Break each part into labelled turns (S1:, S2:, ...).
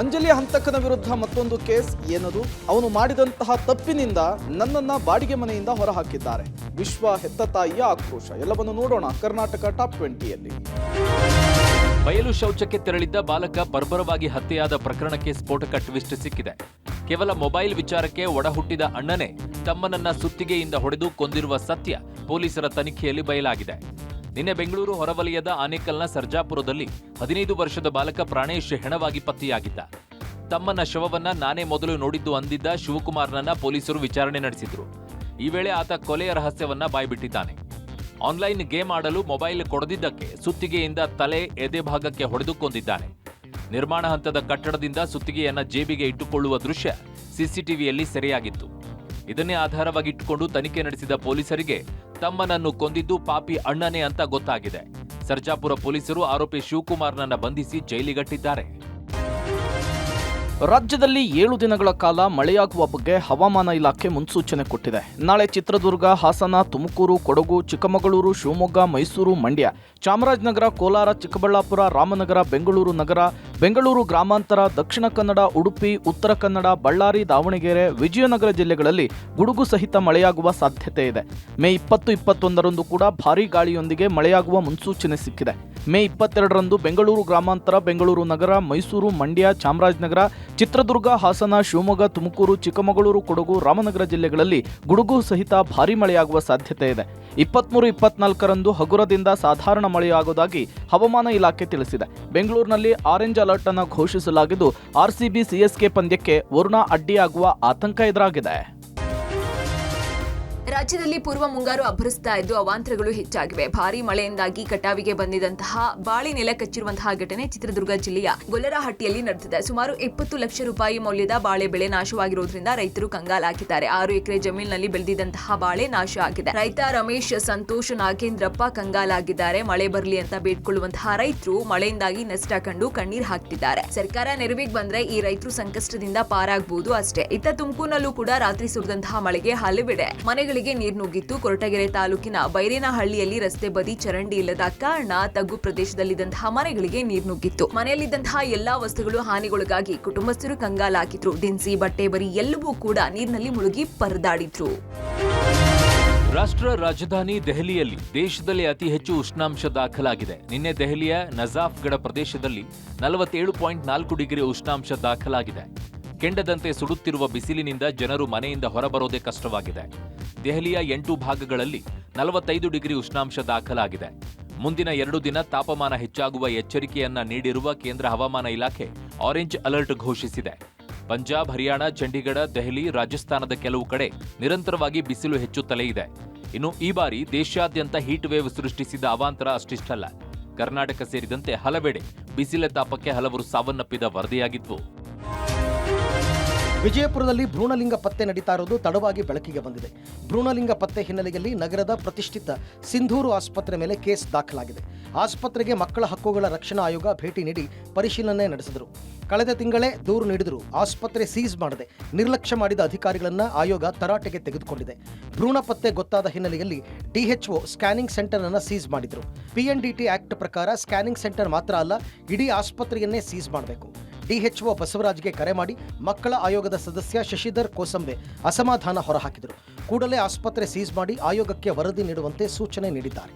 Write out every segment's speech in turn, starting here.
S1: ಅಂಜಲಿಯ ಹಂತಕನ ವಿರುದ್ಧ ಮತ್ತೊಂದು ಕೇಸ್. ಏನದು? ಅವನು ಮಾಡಿದಂತಹ ತಪ್ಪಿನಿಂದ ನನ್ನನ್ನ ಬಾಡಿಗೆ ಮನೆಯಿಂದ ಹೊರಹಾಕಿದ್ದಾರೆ. ವಿಶ್ವ ಹೆತ್ತ ತಾಯಿಯ ಆಕ್ರೋಶ. ಎಲ್ಲವನ್ನು ನೋಡೋಣ ಕರ್ನಾಟಕ ಟಾಪ್ 20ಯಲ್ಲಿ.
S2: ಬಯಲು ಶೌಚಕ್ಕೆ ತೆರಳಿದ್ದ ಬಾಲಕ ಬರ್ಬರವಾಗಿ ಹತ್ಯೆಯಾದ ಪ್ರಕರಣಕ್ಕೆ ಸ್ಫೋಟಕ ಟ್ವಿಸ್ಟ್ ಸಿಕ್ಕಿದೆ. ಕೇವಲ ಮೊಬೈಲ್ ವಿಚಾರಕ್ಕೆ ಒಡಹುಟ್ಟಿದ ಅಣ್ಣನೇ ತಮ್ಮನನ್ನ ಸುತ್ತಿಗೆಯಿಂದ ಹೊಡೆದು ಕೊಂದಿರುವ ಸತ್ಯ ಪೊಲೀಸರ ತನಿಖೆಯಲ್ಲಿ ಬಯಲಾಗಿದೆ. ನಿನ್ನೆ ಬೆಂಗಳೂರು ಹೊರವಲಯದ ಆನೇಕಲ್ನ ಸರ್ಜಾಪುರದಲ್ಲಿ 15 ವರ್ಷದ ಬಾಲಕ ಪ್ರಾಣೇಶ್ ಹೆಣವಾಗಿ ಪತ್ತೆಯಾಗಿದ್ದ. ತಮ್ಮನ ಶವವನ್ನ ನಾನೇ ಮೊದಲು ನೋಡಿದ್ದು ಅಂದಿದ್ದ ಶಿವಕುಮಾರ್ನನ್ನ ಪೊಲೀಸರು ವಿಚಾರಣೆ ನಡೆಸಿದ್ರು. ಈ ವೇಳೆ ಆತ ಕೊಲೆಯ ರಹಸ್ಯವನ್ನ ಬಾಯ್ಬಿಟ್ಟಿದ್ದಾನೆ. ಆನ್ಲೈನ್ ಗೇಮ್ ಆಡಲು ಮೊಬೈಲ್ ಕೊಡದಿದ್ದಕ್ಕೆ ಸುತ್ತಿಗೆಯಿಂದ ತಲೆ, ಎದೆ ಭಾಗಕ್ಕೆ ಹೊಡೆದು ಕೊಂದಿದ್ದಾನೆ. ನಿರ್ಮಾಣ ಹಂತದ ಕಟ್ಟಡದಿಂದ ಸುತ್ತಿಗೆಯನ್ನ ಜೇಬಿಗೆ ಇಟ್ಟುಕೊಳ್ಳುವ ದೃಶ್ಯ ಸಿಸಿಟಿವಿಯಲ್ಲಿ ಸೆರೆಯಾಗಿತ್ತು. ಇದನ್ನೇ ಆಧಾರವಾಗಿಟ್ಟುಕೊಂಡು ತನಿಖೆ ನಡೆಸಿದ ಪೊಲೀಸರಿಗೆ ತಮ್ಮನನ್ನು ಕೊಂದಿದ್ದು ಪಾಪಿ ಅಣ್ಣನೇ ಅಂತ ಗೊತ್ತಾಗಿದೆ. ಸರ್ಜಾಪುರ ಪೊಲೀಸರು ಆರೋಪಿ ಶಿವಕುಮಾರ್ನನ್ನ ಬಂಧಿಸಿ ಜೈಲಿಗಟ್ಟಿದ್ದಾರೆ.
S1: ರಾಜ್ಯದಲ್ಲಿ 7 ದಿನಗಳ ಕಾಲ ಮಳೆಯಾಗುವ ಬಗ್ಗೆ ಹವಾಮಾನ ಇಲಾಖೆ ಮುನ್ಸೂಚನೆ ಕೊಟ್ಟಿದೆ. ನಾಳೆ ಚಿತ್ರದುರ್ಗ, ಹಾಸನ, ತುಮಕೂರು, ಕೊಡಗು, ಚಿಕ್ಕಮಗಳೂರು, ಶಿವಮೊಗ್ಗ, ಮೈಸೂರು, ಮಂಡ್ಯ, ಚಾಮರಾಜನಗರ, ಕೋಲಾರ, ಚಿಕ್ಕಬಳ್ಳಾಪುರ, ರಾಮನಗರ, ಬೆಂಗಳೂರು ನಗರ, ಬೆಂಗಳೂರು ಗ್ರಾಮಾಂತರ, ದಕ್ಷಿಣ ಕನ್ನಡ, ಉಡುಪಿ, ಉತ್ತರ ಕನ್ನಡ, ಬಳ್ಳಾರಿ, ದಾವಣಗೆರೆ, ವಿಜಯನಗರ ಜಿಲ್ಲೆಗಳಲ್ಲಿ ಗುಡುಗು ಸಹಿತ ಮಳೆಯಾಗುವ ಸಾಧ್ಯತೆ ಇದೆ. ಮೇ 20-21ರಂದು ಕೂಡ ಭಾರೀ ಗಾಳಿಯೊಂದಿಗೆ ಮಳೆಯಾಗುವ ಮುನ್ಸೂಚನೆ ಸಿಕ್ಕಿದೆ. ಮೇ 22ರಂದು ಬೆಂಗಳೂರು ಗ್ರಾಮಾಂತರ, ಬೆಂಗಳೂರು ನಗರ, ಮೈಸೂರು, ಮಂಡ್ಯ, ಚಾಮರಾಜನಗರ, ಚಿತ್ರದುರ್ಗ, ಹಾಸನ, ಶಿವಮೊಗ್ಗ, ತುಮಕೂರು, ಚಿಕ್ಕಮಗಳೂರು, ಕೊಡಗು, ರಾಮನಗರ ಜಿಲ್ಲೆಗಳಲ್ಲಿ ಗುಡುಗು ಸಹಿತ ಭಾರೀ ಮಳೆಯಾಗುವ ಸಾಧ್ಯತೆ ಇದೆ. 23-24ರಂದು ಹಗುರದಿಂದ ಸಾಧಾರಣ ಮಳೆಯಾಗುವುದಾಗಿ ಹವಾಮಾನ ಇಲಾಖೆ ತಿಳಿಸಿದೆ. ಬೆಂಗಳೂರಿನಲ್ಲಿ ಆರೆಂಜ್ ಅಲರ್ಟ್ ಅನ್ನು ಘೋಷಿಸಲಾಗಿದ್ದು ಆರ್ಸಿಬಿ ಸಿಎಸ್ಕೆ ಪಂದ್ಯಕ್ಕೆ ವರುಣ ಅಡ್ಡಿಯಾಗುವ ಆತಂಕ ಎದುರಾಗಿದೆ.
S3: ರಾಜ್ಯದಲ್ಲಿ ಪೂರ್ವ ಮುಂಗಾರು ಅಬ್ಬರಿಸ್ತಾ ಇದ್ದು ಅವಾಂತರಗಳು ಹೆಚ್ಚಾಗಿವೆ. ಭಾರೀ ಮಳೆಯಿಂದಾಗಿ ಕಟಾವಿಗೆ ಬಂದಿದ್ದಂತಹ ಬಾಳೆ ನೆಲ ಕಚ್ಚಿರುವಂತಹ ಘಟನೆ ಚಿತ್ರದುರ್ಗ ಜಿಲ್ಲೆಯ ಗೊಲ್ಲರಹಟ್ಟಿಯಲ್ಲಿ ನಡೆದಿದೆ. ಸುಮಾರು 20 ಲಕ್ಷ ರೂಪಾಯಿ ಮೌಲ್ಯದ ಬಾಳೆ ಬೆಳೆ ನಾಶವಾಗಿರುವುದರಿಂದ ರೈತರು ಕಂಗಾಲಾಗಿದ್ದಾರೆ. 6 ಎಕರೆ ಜಮೀನಿನಲ್ಲಿ ಬೆಳೆದಿದ್ದಂತಹ ಬಾಳೆ ನಾಶ ಆಗಿದೆ. ರೈತ ರಮೇಶ್, ಸಂತೋಷ್, ನಾಗೇಂದ್ರಪ್ಪ ಕಂಗಾಲಾಗಿದ್ದಾರೆ. ಮಳೆ ಬರಲಿ ಅಂತ ಬೇಡ್ಕೊಳ್ಳುವಂತಹ ರೈತರು ಮಳೆಯಿಂದಾಗಿ ನಷ್ಟ ಕಂಡು ಕಣ್ಣೀರ್ ಹಾಕ್ತಿದ್ದಾರೆ. ಸರ್ಕಾರ ನೆರವಿಗೆ ಬಂದ್ರೆ ಈ ರೈತರು ಸಂಕಷ್ಟದಿಂದ ಪಾರಾಗಬಹುದು ಅಷ್ಟೇ. ಇತ್ತ ತುಮಕೂರಿನಲ್ಲೂ ಕೂಡ ರಾತ್ರಿ ಸುರಿದಂತಹ ಮಳೆಗೆ ಹಲವೆಡೆ ಮನೆಗಳಿಗೆ ನೀರು ನುಗ್ಗಿತ್ತು. ಕೊರಟಗೆರೆ ತಾಲೂಕಿನ ಬೈರೇನಹಳ್ಳಿಯಲ್ಲಿ ರಸ್ತೆ ಬದಿ ಚರಂಡಿ ಇಲ್ಲದ ಕಾರಣ ತಗ್ಗು ಪ್ರದೇಶದಲ್ಲಿದ್ದಂತಹ ಮನೆಗಳಿಗೆ ನೀರು ನುಗ್ಗಿತ್ತು. ಮನೆಯಲ್ಲಿದ್ದಂತಹ ಎಲ್ಲಾ ವಸ್ತುಗಳು ಹಾನಿಗೊಳಗಾಗಿ ಕುಟುಂಬಸ್ಥರು ಕಂಗಾಲಾಗಿದ್ರು. ದಿನಸಿ, ಬಟ್ಟೆ, ಬರಿ ಎಲ್ಲವೂ ಕೂಡ ನೀರಿನಲ್ಲಿ ಮುಳುಗಿ ಪರದಾಡಿದ್ರು.
S2: ರಾಷ್ಟ್ರ ರಾಜಧಾನಿ ದೆಹಲಿಯಲ್ಲಿ ದೇಶದಲ್ಲಿ ಅತಿ ಹೆಚ್ಚು ಉಷ್ಣಾಂಶ ದಾಖಲಾಗಿದೆ. ನಿನ್ನೆ ದೆಹಲಿಯ ನಜಾಫ್ಗಢ ಪ್ರದೇಶದಲ್ಲಿ 47.4 ಡಿಗ್ರಿ ಉಷ್ಣಾಂಶ ದಾಖಲಾಗಿದೆ. ಕೆಂಡದಂತೆ ಸುಡುತ್ತಿರುವ ಬಿಸಿಲಿನಿಂದ ಜನರು ಮನೆಯಿಂದ ಹೊರಬರೋದೇ ಕಷ್ಟವಾಗಿದೆ. ದೆಹಲಿಯ 8 ಭಾಗಗಳಲ್ಲಿ 45 ಡಿಗ್ರಿ ಉಷ್ಣಾಂಶ ದಾಖಲಾಗಿದೆ. ಮುಂದಿನ 2 ದಿನ ತಾಪಮಾನ ಹೆಚ್ಚಾಗುವ ಎಚ್ಚರಿಕೆಯನ್ನ ನೀಡಿರುವ ಕೇಂದ್ರ ಹವಾಮಾನ ಇಲಾಖೆ ಆರೆಂಜ್ ಅಲರ್ಟ್ ಘೋಷಿಸಿದೆ. ಪಂಜಾಬ್, ಹರಿಯಾಣ, ಚಂಡೀಗಢ, ದೆಹಲಿ, ರಾಜಸ್ಥಾನದ ಕೆಲವು ಕಡೆ ನಿರಂತರವಾಗಿ ಬಿಸಿಲು ಹೆಚ್ಚುತ್ತಲೇ ಇದೆ. ಇನ್ನು ಈ ಬಾರಿ ದೇಶಾದ್ಯಂತ ಹೀಟ್ ವೇವ್ ಸೃಷ್ಟಿಸಿದ ಅವಾಂತರ ಅಷ್ಟಿಷ್ಟಲ್ಲ. ಕರ್ನಾಟಕ ಸೇರಿದಂತೆ ಹಲವೆಡೆ ಬಿಸಿಲ ತಾಪಕ್ಕೆ ಹಲವರು ಸಾವನ್ನಪ್ಪಿದ ವರದಿಯಾಗಿದ್ವು.
S4: ವಿಜಯಪುರದಲ್ಲಿ ಭ್ರೂಣಲಿಂಗ ಪತ್ತೆ ನಡೀತಾ ಇರೋದು ತಡವಾಗಿ ಬೆಳಕಿಗೆ ಬಂದಿದೆ. ಭ್ರೂಣಲಿಂಗ ಪತ್ತೆ ಹಿನ್ನೆಲೆಯಲ್ಲಿ ನಗರದ ಪ್ರತಿಷ್ಠಿತ ಸಿಂಧೂರು ಆಸ್ಪತ್ರೆ ಮೇಲೆ ಕೇಸ್ ದಾಖಲಾಗಿದೆ. ಆಸ್ಪತ್ರೆಗೆ ಮಕ್ಕಳ ಹಕ್ಕುಗಳ ರಕ್ಷಣಾ ಆಯೋಗ ಭೇಟಿ ನೀಡಿ ಪರಿಶೀಲನೆ ನಡೆಸಿದರು. ಕಳೆದ ತಿಂಗಳೇ ದೂರು ನೀಡಿದರೂ ಆಸ್ಪತ್ರೆ ಸೀಸ್ ಮಾಡದೆ ನಿರ್ಲಕ್ಷ್ಯ ಮಾಡಿದ ಅಧಿಕಾರಿಗಳನ್ನು ಆಯೋಗ ತರಾಟೆಗೆ ತೆಗೆದುಕೊಂಡಿದೆ. ಭ್ರೂಣ ಪತ್ತೆ ಗೊತ್ತಾದ ಹಿನ್ನೆಲೆಯಲ್ಲಿ ಡಿಎಚ್ಒ ಸ್ಕ್ಯಾನಿಂಗ್ ಸೆಂಟರ್ ಅನ್ನು ಸೀಸ್ ಮಾಡಿದರು. ಪಿಎನ್ಡಿಟಿ ಆಕ್ಟ್ ಪ್ರಕಾರ ಸ್ಕ್ಯಾನಿಂಗ್ ಸೆಂಟರ್ ಮಾತ್ರ ಅಲ್ಲ, ಇಡೀ ಆಸ್ಪತ್ರೆಯನ್ನೇ ಸೀಸ್ ಮಾಡಬೇಕು. ಡಿಎಚ್ಒ ಬಸವರಾಜ್ಗೆ ಕರೆ ಮಾಡಿ ಮಕ್ಕಳ ಆಯೋಗದ ಸದಸ್ಯ ಶಶಿಧರ್ ಕೋಸಂಬೆ ಅಸಮಾಧಾನ ಹೊರಹಾಕಿದರು. ಕೂಡಲೇ ಆಸ್ಪತ್ರೆ ಸೀಸ್ ಮಾಡಿ ಆಯೋಗಕ್ಕೆ ವರದಿ ನೀಡುವಂತೆ ಸೂಚನೆ ನೀಡಿದ್ದಾರೆ.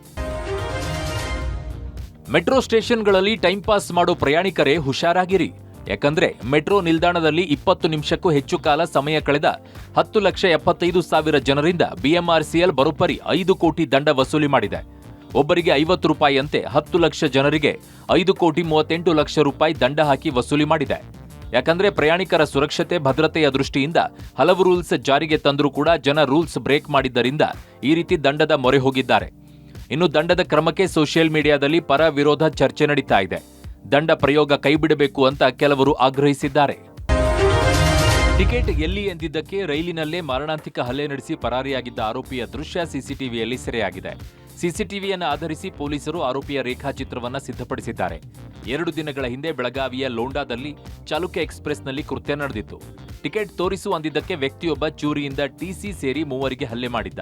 S2: ಮೆಟ್ರೋ ಸ್ಟೇಷನ್ಗಳಲ್ಲಿ ಟೈಮ್ ಪಾಸ್ ಮಾಡೋ ಪ್ರಯಾಣಿಕರೇ ಹುಷಾರಾಗಿರಿ. ಯಾಕಂದ್ರೆ ಮೆಟ್ರೋ ನಿಲ್ದಾಣದಲ್ಲಿ 20 ನಿಮಿಷಕ್ಕೂ ಹೆಚ್ಚು ಕಾಲ ಸಮಯ ಕಳೆದ 10,75,000 ಜನರಿಂದ ಬಿಎಂಆರ್ಸಿಎಲ್ ಬರೋಬ್ಬರಿ 5 ಕೋಟಿ ದಂಡ ವಸೂಲಿ ಮಾಡಿದೆ. ಒಬ್ಬರಿಗೆ 50 ರೂಪಾಯಿಯಂತೆ 10 ಲಕ್ಷ ಜನರಿಗೆ 5,38 ಲಕ್ಷ ರೂಪಾಯಿ ದಂಡ ಹಾಕಿ ವಸೂಲಿ ಮಾಡಿದೆ. ಯಾಕಂದ್ರೆ ಪ್ರಯಾಣಿಕರ ಸುರಕ್ಷತೆ, ಭದ್ರತೆಯ ದೃಷ್ಟಿಯಿಂದ ಹಲವು ರೂಲ್ಸ್ ಜಾರಿಗೆ ತಂದರೂ ಕೂಡ ಜನ ರೂಲ್ಸ್ ಬ್ರೇಕ್ ಮಾಡಿದ್ದರಿಂದ ಈ ರೀತಿ ದಂಡದ ಮೊರೆ ಹೋಗಿದ್ದಾರೆ. ಇನ್ನು ದಂಡದ ಕ್ರಮಕ್ಕೆ ಸೋಷಿಯಲ್ ಮೀಡಿಯಾದಲ್ಲಿ ಪರ ವಿರೋಧ ಚರ್ಚೆ ನಡೀತಾ ಇದೆ. ದಂಡ ಪ್ರಯೋಗ ಕೈಬಿಡಬೇಕು ಅಂತ ಕೆಲವರು ಆಗ್ರಹಿಸಿದ್ದಾರೆ. ಟಿಕೆಟ್ ಎಲ್ಲಿ ಎಂದಿದ್ದಕ್ಕೆ ರೈಲಿನಲ್ಲೇ ಮಾರಣಾಂತಿಕ ಹಲ್ಲೆ ನಡೆಸಿ ಪರಾರಿಯಾಗಿದ್ದ ಆರೋಪಿಯ ದೃಶ್ಯ ಸಿಸಿಟಿವಿಯಲ್ಲಿ ಸೆರೆಯಾಗಿದೆ. ಸಿಸಿಟಿವಿಯನ್ನು ಆಧರಿಸಿ ಪೊಲೀಸರು ಆರೋಪಿಯ ರೇಖಾಚಿತ್ರವನ್ನು ಸಿದ್ಧಪಡಿಸಿದ್ದಾರೆ. 2 ದಿನಗಳ ಹಿಂದೆ ಬೆಳಗಾವಿಯ ಲೋಂಡಾದಲ್ಲಿ ಚಾಲುಕ್ಯ ಎಕ್ಸ್‌ಪ್ರೆಸ್‌ನಲ್ಲಿ ಕೃತ್ಯ ನಡೆದಿತ್ತು. ಟಿಕೆಟ್ ತೋರಿಸು ಅಂದಿದ್ದಕ್ಕೆ ವ್ಯಕ್ತಿಯೊಬ್ಬ ಚೂರಿಯಿಂದ ಟಿಸಿ ಸೇರಿ 3 ಹಲ್ಲೆ ಮಾಡಿದ್ದ.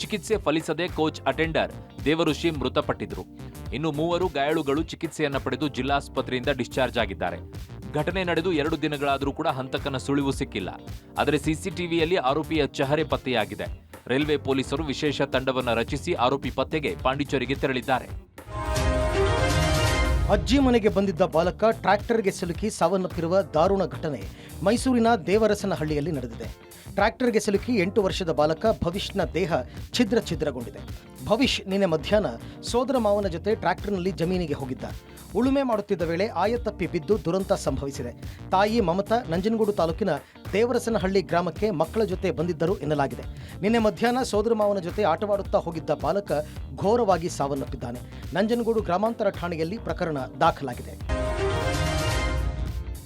S2: ಚಿಕಿತ್ಸೆ ಫಲಿಸದೆ ಕೋಚ್ ಅಟೆಂಡರ್ ದೇವಋಷಿ ಮೃತಪಟ್ಟಿದ್ರು. ಇನ್ನು 3 ಗಾಯಾಳುಗಳು ಚಿಕಿತ್ಸೆಯನ್ನ ಪಡೆದು ಜಿಲ್ಲಾಸ್ಪತ್ರೆಯಿಂದ ಡಿಸ್ಚಾರ್ಜ್ ಆಗಿದ್ದಾರೆ. ಘಟನೆ ನಡೆದು 2 ದಿನಗಳಾದರೂ ಕೂಡ ಹಂತಕನ ಸುಳಿವು ಸಿಕ್ಕಿಲ್ಲ. ಆದರೆ ಸಿಸಿಟಿವಿಯಲ್ಲಿ ಆರೋಪಿಯ ಚಹರೆ ಪತ್ತೆಯಾಗಿದೆ. ರೈಲ್ವೆ ಪೊಲೀಸರು ವಿಶೇಷ ತಂಡವನ್ನು ರಚಿಸಿ ಆರೋಪಿ ಪತ್ತೆಗೆ ಪಾಂಡಿಚೇರಿಗೆ ತೆರಳಿದ್ದಾರೆ.
S4: ಅಜ್ಜಿ ಮನೆಗೆ ಬಂದಿದ್ದ ಬಾಲಕ ಟ್ರ್ಯಾಕ್ಟರ್ಗೆ ಸಿಲುಕಿ ಸಾವನ್ನಪ್ಪಿರುವ ದಾರುಣ ಘಟನೆ ಮೈಸೂರಿನ ದೇವರಸನಹಳ್ಳಿಯಲ್ಲಿ ನಡೆದಿದೆ. ಟ್ರ್ಯಾಕ್ಟರ್ಗೆ ಸಿಲುಕಿ 8 ವರ್ಷದ ಬಾಲಕ ಭವಿಷ್ನ ದೇಹ ಛಿದ್ರಗೊಂಡಿದೆ. ಭವಿಷ್ ನಿನ್ನೆ ಮಧ್ಯಾಹ್ನ ಸೋದರ ಮಾವನ ಜೊತೆ ಟ್ರ್ಯಾಕ್ಟರ್ನಲ್ಲಿ ಜಮೀನಿಗೆ ಹೋಗಿದ್ದ. ಉಳುಮೆ ಮಾಡುತ್ತಿದ್ದ ವೇಳೆ ಆಯತಪ್ಪಿ ಬಿದ್ದು ದುರಂತ ಸಂಭವಿಸಿದೆ. ತಾಯಿ ಮಮತಾ ನಂಜನಗೂಡು ತಾಲೂಕಿನ ದೇವರಸನಹಳ್ಳಿ ಗ್ರಾಮಕ್ಕೆ ಮಕ್ಕಳ ಜೊತೆ ಬಂದಿದ್ದರು ಎನ್ನಲಾಗಿದೆ. ನಿನ್ನೆ ಮಧ್ಯಾಹ್ನ ಸೋದರ ಮಾವನ ಜೊತೆ ಆಟವಾಡುತ್ತಾ ಹೋಗಿದ್ದ ಬಾಲಕ ಘೋರವಾಗಿ ಸಾವನ್ನಪ್ಪಿದ್ದಾನೆ. ನಂಜನಗೂಡು ಗ್ರಾಮಾಂತರ ಠಾಣೆಯಲ್ಲಿ ಪ್ರಕರಣ ದಾಖಲಾಗಿದೆ.